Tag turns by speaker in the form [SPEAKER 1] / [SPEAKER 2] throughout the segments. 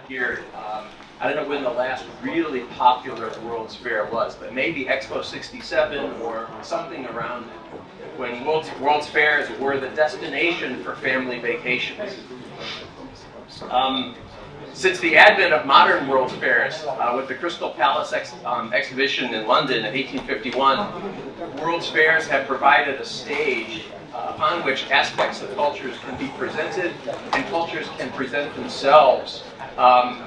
[SPEAKER 1] here. I don't know when the last really popular World's Fair was, but maybe Expo 67 or something around it, when World's Fairs were the destination for family vacations. Since the advent of modern World's Fairs, with the Crystal Palace exhibition in London in 1851, World's Fairs have provided a stage upon which aspects of cultures can be presented and cultures can present themselves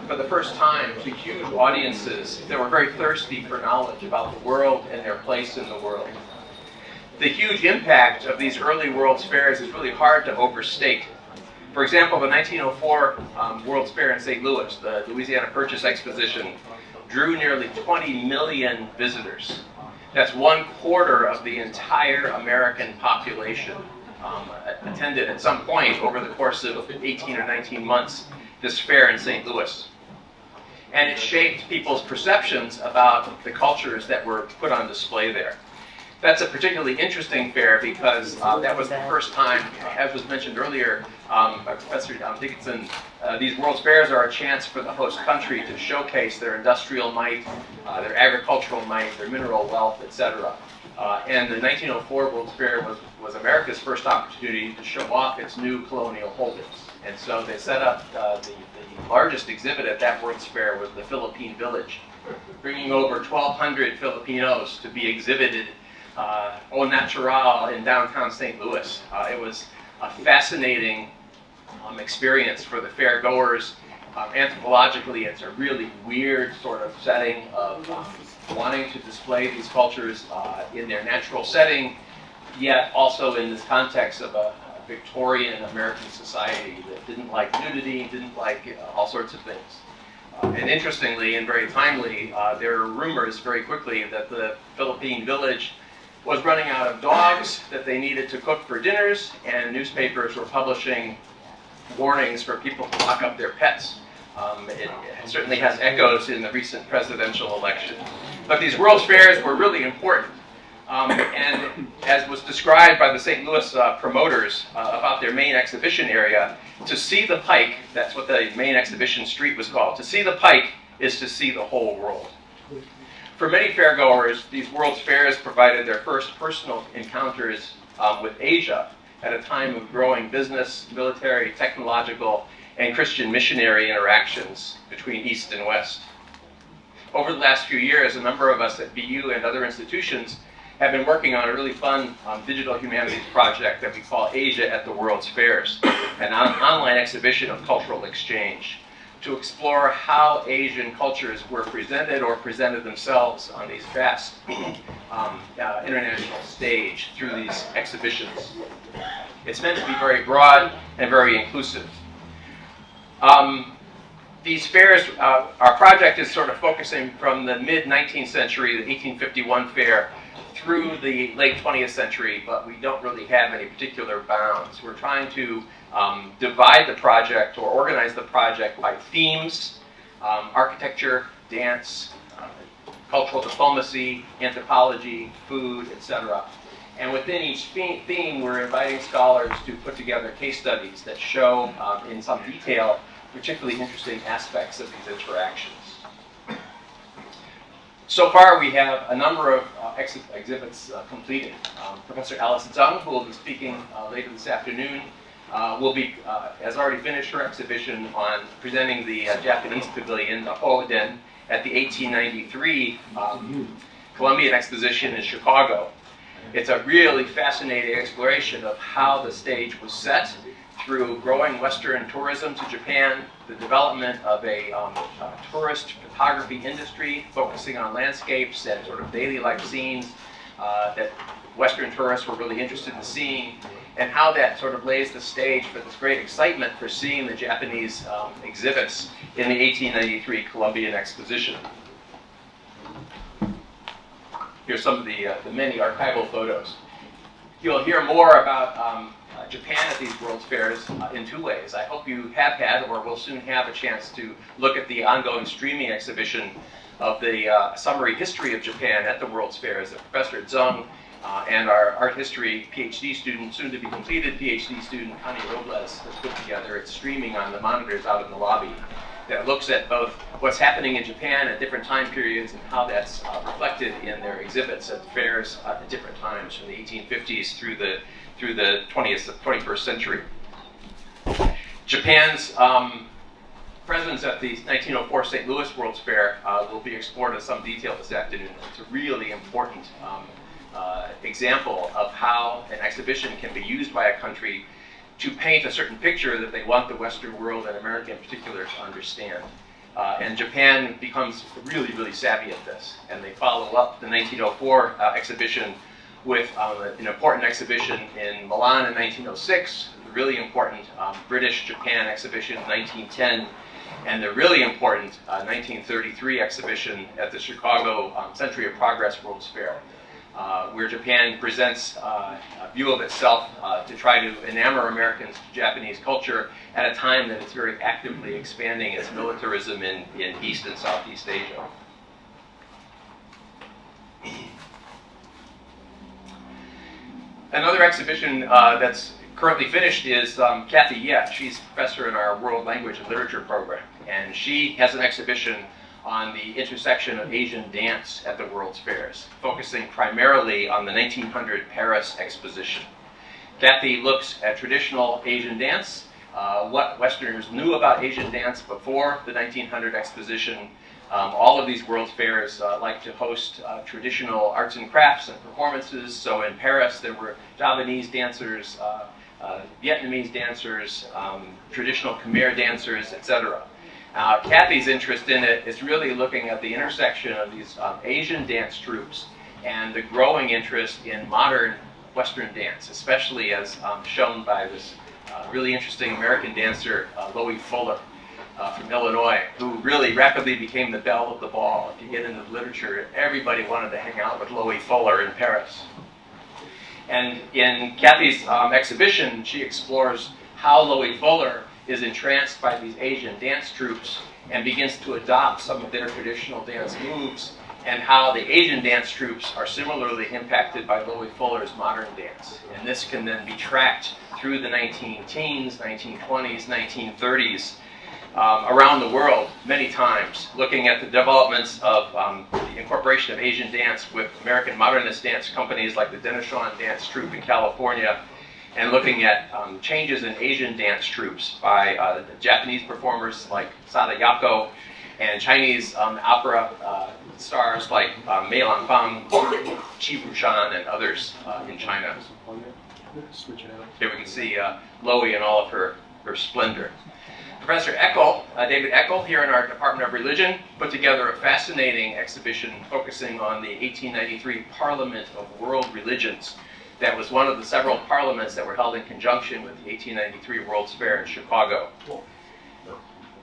[SPEAKER 1] for the first time to huge audiences that were very thirsty for knowledge about the world and their place in the world. The huge impact of these early World's Fairs is really hard to overstate. For example, the 1904 World's Fair in St. Louis, the Louisiana Purchase Exposition, drew nearly 20 million visitors. That's 1/4 of the entire American population attended at some point over the course of 18 or 19 months this fair in St. Louis. And it shaped people's perceptions about the cultures that were put on display there. That's a particularly interesting fair because that was the first time, as was mentioned earlier by Professor Dickinson, these World's Fairs are a chance for the host country to showcase their industrial might, their agricultural might, their mineral wealth, etc. And the 1904 World's Fair was America's first opportunity to show off its new colonial holdings. And so they set up the largest exhibit at that World's Fair was the Philippine Village, bringing over 1,200 Filipinos to be exhibited au natural in downtown St. Louis. It was a fascinating experience for the fair goers. Anthropologically, it's a really weird sort of setting of wanting to display these cultures in their natural setting, yet also in this context of a Victorian American society that didn't like nudity, didn't like all sorts of things. And interestingly and very timely, there were rumors very quickly that the Philippine Village was running out of dogs that they needed to cook for dinners, and newspapers were publishing warnings for people to lock up their pets. It certainly has echoes in the recent presidential election. But these World's Fairs were really important. And as was described by the St. Louis promoters about their main exhibition area, to see the Pike, that's what the main exhibition street was called, to see the Pike is to see the whole world. For many fairgoers, these World's Fairs provided their first personal encounters with Asia at a time of growing business, military, technological, and Christian missionary interactions between East and West. Over the last few years, a number of us at BU and other institutions have been working on a really fun digital humanities project that we call Asia at the World's Fairs, an online exhibition of cultural exchange, to explore how Asian cultures were presented or presented themselves on these vast international stage through these exhibitions. It's meant to be very broad and very inclusive. These fairs, our project is sort of focusing from the mid-19th century, the 1851 fair, through the late 20th century, but we don't really have any particular bounds. We're trying to divide the project or organize the project by themes, architecture, dance, cultural diplomacy, anthropology, food, etc. And within each theme, we're inviting scholars to put together case studies that show in some detail particularly interesting aspects of these interactions. So far, we have a number of exhibits completed. Professor Alice Zhang, who will be speaking later this afternoon, has already finished her exhibition on presenting the Japanese pavilion, the Hoden, at the 1893 Columbian Exposition in Chicago. It's a really fascinating exploration of how the stage was set through growing Western tourism to Japan, the development of a tourist photography industry focusing on landscapes and sort of daily life scenes that Western tourists were really interested in seeing, and how that sort of lays the stage for this great excitement for seeing the Japanese exhibits in the 1893 Columbian Exposition. Here's some of the many archival photos. You'll hear more about Japan at these World's Fairs in two ways. I hope you have had or will soon have a chance to look at the ongoing streaming exhibition of the summary history of Japan at the World's Fairs that Professor Zhang and our art history PhD student, soon to be completed PhD student Connie Robles has put together. It's streaming on the monitors out in the lobby. that looks at both what's happening in Japan at different time periods and how that's reflected in their exhibits at fairs at different times from the 1850s through the 21st century. Japan's presence at the 1904 St. Louis World's Fair will be explored in some detail this afternoon. It's a really important example of how an exhibition can be used by a country to paint a certain picture that they want the Western world, and America in particular, to understand. And Japan becomes really, really savvy at this. And they follow up the 1904 exhibition with an important exhibition in Milan in 1906, the really important British-Japan exhibition in 1910, and the really important 1933 exhibition at the Chicago Century of Progress World's Fair, where Japan presents a view of itself to try to enamor Americans to Japanese culture at a time that it's very actively expanding its militarism in East and Southeast Asia. Another exhibition that's currently finished is Kathy Yeh. She's a professor in our World Language and Literature program, and she has an exhibition on the intersection of Asian dance at the World's Fairs, focusing primarily on the 1900 Paris exposition. Kathy looks at traditional Asian dance, what Westerners knew about Asian dance before the 1900 exposition. All of these World's Fairs like to host traditional arts and crafts and performances. So in Paris there were Javanese dancers, Vietnamese dancers, traditional Khmer dancers, etc. Kathy's interest in it is really looking at the intersection of these Asian dance troupes and the growing interest in modern Western dance, especially as shown by this really interesting American dancer, Loie Fuller from Illinois, who really rapidly became the belle of the ball. If you get into the literature, everybody wanted to hang out with Loie Fuller in Paris. And in Kathy's exhibition, she explores how Loie Fuller is entranced by these Asian dance troupes and begins to adopt some of their traditional dance moves, and how the Asian dance troupes are similarly impacted by Loie Fuller's modern dance. And this can then be tracked through the 19-teens, 1920s, 1930s, around the world many times, looking at the developments of the incorporation of Asian dance with American modernist dance companies like the Denishan Dance Troupe in California, and looking at changes in Asian dance troupes by Japanese performers like Sada Yako, and Chinese opera stars like Mei Lanfang, Qi Rushan, and others in China. Here we can see Loie in all of her splendor. Professor Eckel, David Eckel, here in our Department of Religion, put together a fascinating exhibition focusing on the 1893 Parliament of World Religions. That was one of the several parliaments that were held in conjunction with the 1893 World's Fair in Chicago.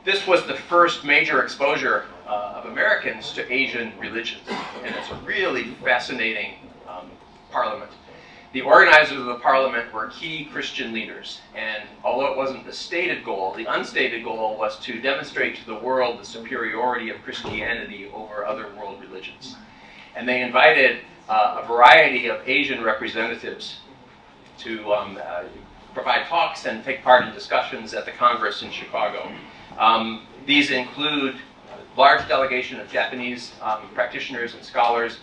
[SPEAKER 1] This was the first major exposure of Americans to Asian religions, and it's a really fascinating parliament. The organizers of the parliament were key Christian leaders, and although it wasn't the stated goal, the unstated goal was to demonstrate to the world the superiority of Christianity over other world religions. And they invited a variety of Asian representatives to provide talks and take part in discussions at the Congress in Chicago. These include a large delegation of Japanese practitioners and scholars,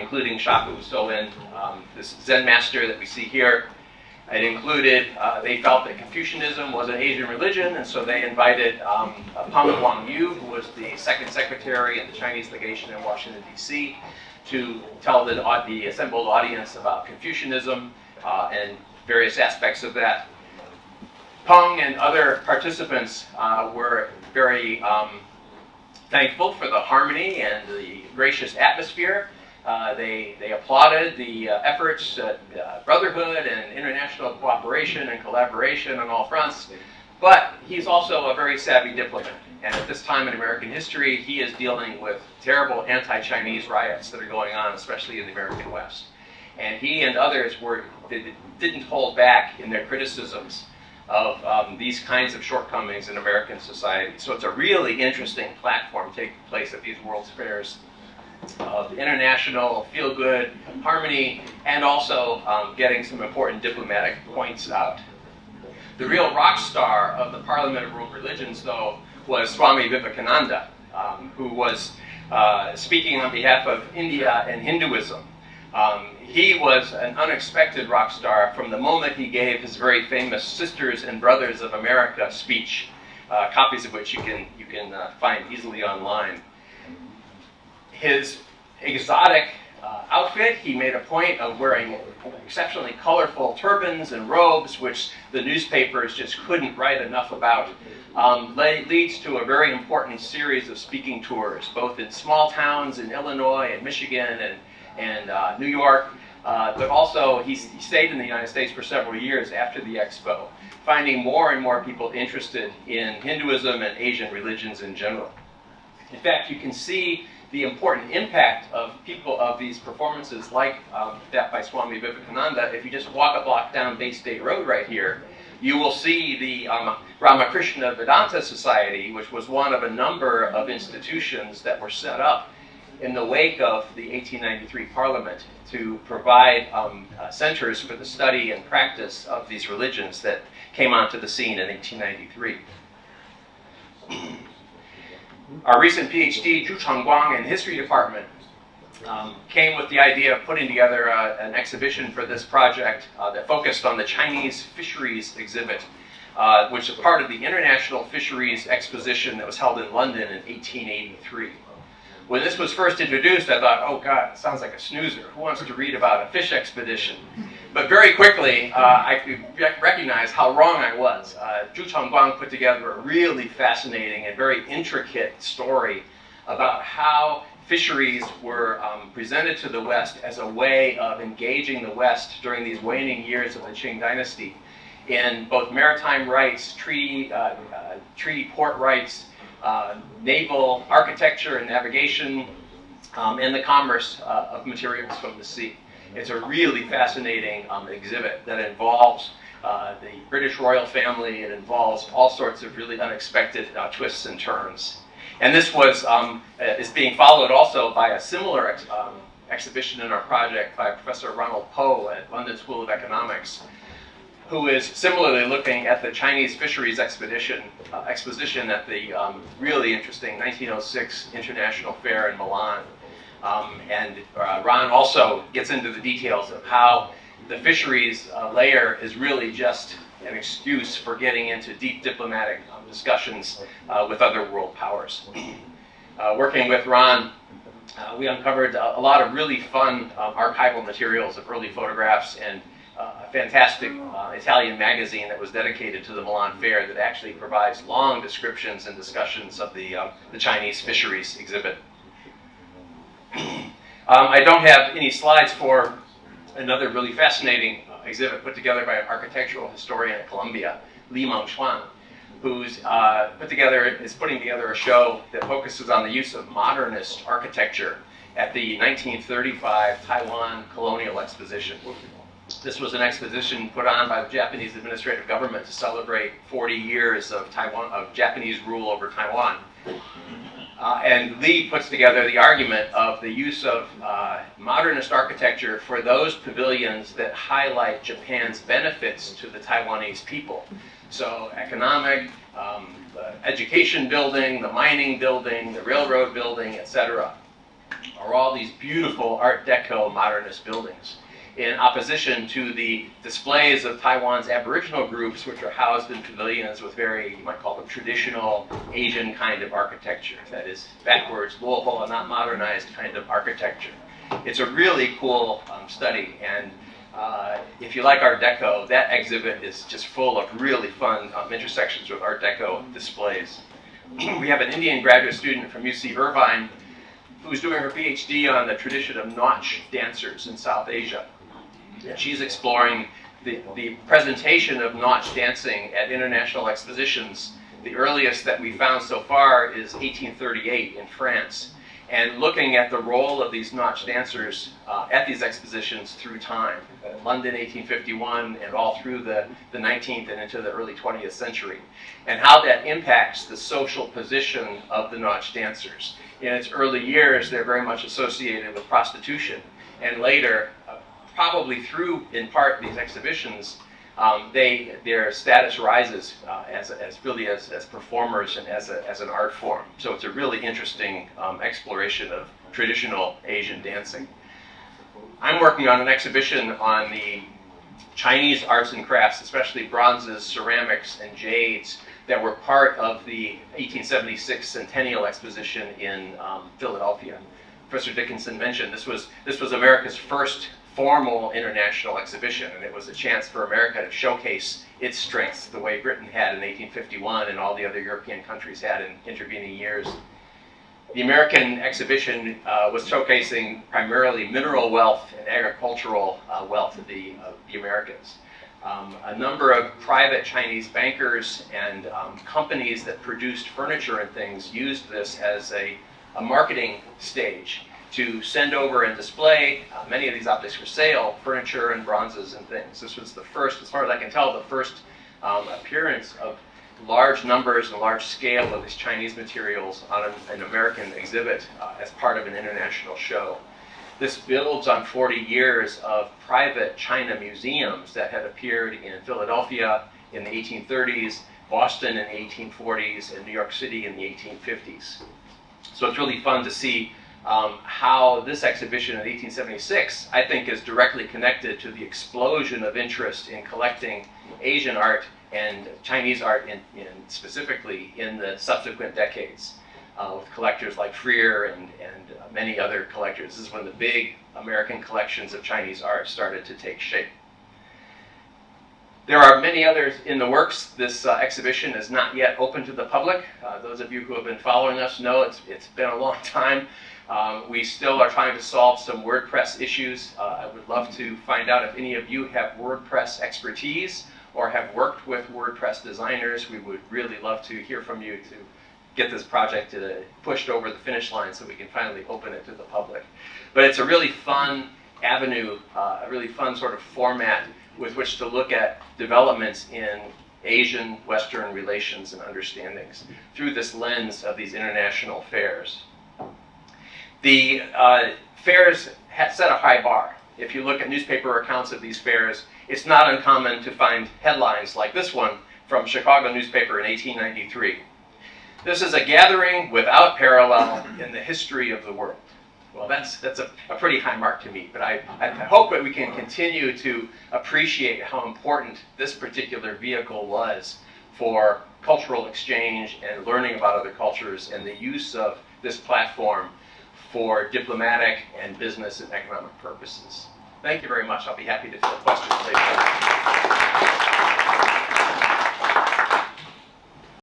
[SPEAKER 1] including Shaku Soin, this Zen master that we see here. It included, they felt that Confucianism was an Asian religion, and so they invited Peng Guangyu, who was the second secretary in the Chinese legation in Washington, D.C., to tell the assembled audience about Confucianism and various aspects of that. Peng and other participants were very thankful for the harmony and the gracious atmosphere. They applauded the efforts at brotherhood and international cooperation and collaboration on all fronts. But he's also a very savvy diplomat. And at this time in American history, he is dealing with terrible anti-Chinese riots that are going on, especially in the American West. And he and others didn't hold back in their criticisms of these kinds of shortcomings in American society. So it's a really interesting platform taking place at these World's Fairs of international feel-good harmony, and also getting some important diplomatic points out. The real rock star of the Parliament of World Religions, though, was Swami Vivekananda, who was speaking on behalf of India and Hinduism. He was an unexpected rock star from the moment he gave his very famous Sisters and Brothers of America speech, copies of which you can find easily online. His exotic outfit, he made a point of wearing exceptionally colorful turbans and robes, which the newspapers just couldn't write enough about. Leads to a very important series of speaking tours, both in small towns in Illinois and Michigan and New York, but also he stayed in the United States for several years after the expo, finding more and more people interested in Hinduism and Asian religions in general. In fact, you can see the important impact of these performances like that by Swami Vivekananda. If you just walk a block down Bay State Road right here, you will see the Ramakrishna Vedanta Society, which was one of a number of institutions that were set up in the wake of the 1893 Parliament to provide centers for the study and practice of these religions that came onto the scene in 1893. Our recent PhD, Zhu Changguang, in History Department, came with the idea of putting together an exhibition for this project that focused on the Chinese fisheries exhibit, which is part of the International Fisheries Exposition that was held in London in 1883. When this was first introduced, I thought, oh God, it sounds like a snoozer. Who wants to read about a fish expedition? But very quickly, I could recognize how wrong I was. Zhu Changguang put together a really fascinating and very intricate story about how fisheries were presented to the West as a way of engaging the West during these waning years of the Qing dynasty in both maritime rights, treaty port rights, naval architecture and navigation, and the commerce of materials from the sea. It's a really fascinating exhibit that involves the British royal family. It involves all sorts of really unexpected twists and turns. And this is being followed also by a similar exhibition in our project by Professor Ronald Poe at London School of Economics, who is similarly looking at the Chinese fisheries exposition at the really interesting 1906 International Fair in Milan. Ron also gets into the details of how the fisheries layer is really just an excuse for getting into deep diplomatic discussions with other world powers. Working with Ron, we uncovered a lot of really fun archival materials of early photographs and a fantastic Italian magazine that was dedicated to the Milan Fair that actually provides long descriptions and discussions of the Chinese fisheries exhibit. I don't have any slides for another really fascinating exhibit put together by an architectural historian at Columbia, Li Mengchuan, who's putting together a show that focuses on the use of modernist architecture at the 1935 Taiwan Colonial Exposition. This was an exposition put on by the Japanese administrative government to celebrate 40 years of Japanese rule over Taiwan. And Li puts together the argument of the use of modernist architecture for those pavilions that highlight Japan's benefits to the Taiwanese people. So economic, the education building, the mining building, the railroad building, etc., are all these beautiful Art Deco modernist buildings, in opposition to the displays of Taiwan's Aboriginal groups, which are housed in pavilions with very, you might call them, traditional Asian kind of architecture. That is backwards, local, and not modernized kind of architecture. It's a really cool study, and if you like Art Deco, that exhibit is just full of really fun intersections with Art Deco displays. We have an Indian graduate student from UC Irvine who's doing her PhD on the tradition of nautch dancers in South Asia. She's exploring the presentation of nautch dancing at international expositions. The earliest that we found so far is 1838 in France, and looking at the role of these nautch dancers at these expositions through time. London 1851 and all through the 19th and into the early 20th century, and how that impacts the social position of the nautch dancers. In its early years, they're very much associated with prostitution, and later, probably through, in part, these exhibitions, their status rises as performers and as an art form. So it's a really interesting exploration of traditional Asian dancing. I'm working on an exhibition on the Chinese arts and crafts, especially bronzes, ceramics, and jades that were part of the 1876 Centennial Exposition in Philadelphia. Professor Dickinson mentioned this was America's first formal international exhibition, and it was a chance for America to showcase its strengths the way Britain had in 1851 and all the other European countries had in intervening years. The American exhibition was showcasing primarily mineral wealth and agricultural wealth of the Americans. A number of private Chinese bankers and companies that produced furniture and things used this as a marketing stage to send over and display many of these objects for sale, furniture and bronzes and things. This was the first, as far as I can tell, the first appearance of large numbers and large scale of these Chinese materials on an American exhibit as part of an international show. This builds on 40 years of private China museums that had appeared in Philadelphia in the 1830s, Boston in the 1840s, and New York City in the 1850s. So it's really fun to see how this exhibition in 1876, I think, is directly connected to the explosion of interest in collecting Asian art and Chinese art specifically in the subsequent decades, with collectors like Freer and many other collectors. This is when the big American collections of Chinese art started to take shape. There are many others in the works. This exhibition is not yet open to the public. Those of you who have been following us know it's been a long time. We still are trying to solve some WordPress issues. I would love to find out if any of you have WordPress expertise or have worked with WordPress designers. We would really love to hear from you to get this project pushed over the finish line so we can finally open it to the public. But it's a really fun avenue, a really fun sort of format with which to look at developments in Asian-Western relations and understandings through this lens of these international fairs. The fairs set a high bar. If you look at newspaper accounts of these fairs, it's not uncommon to find headlines like this one from Chicago newspaper in 1893. This is a gathering without parallel in the history of the world. Well, that's a pretty high mark to meet, but I hope that we can continue to appreciate how important this particular vehicle was for cultural exchange and learning about other cultures, and the use of this platform for diplomatic and business and economic purposes. Thank you very much. I'll be happy to field questions.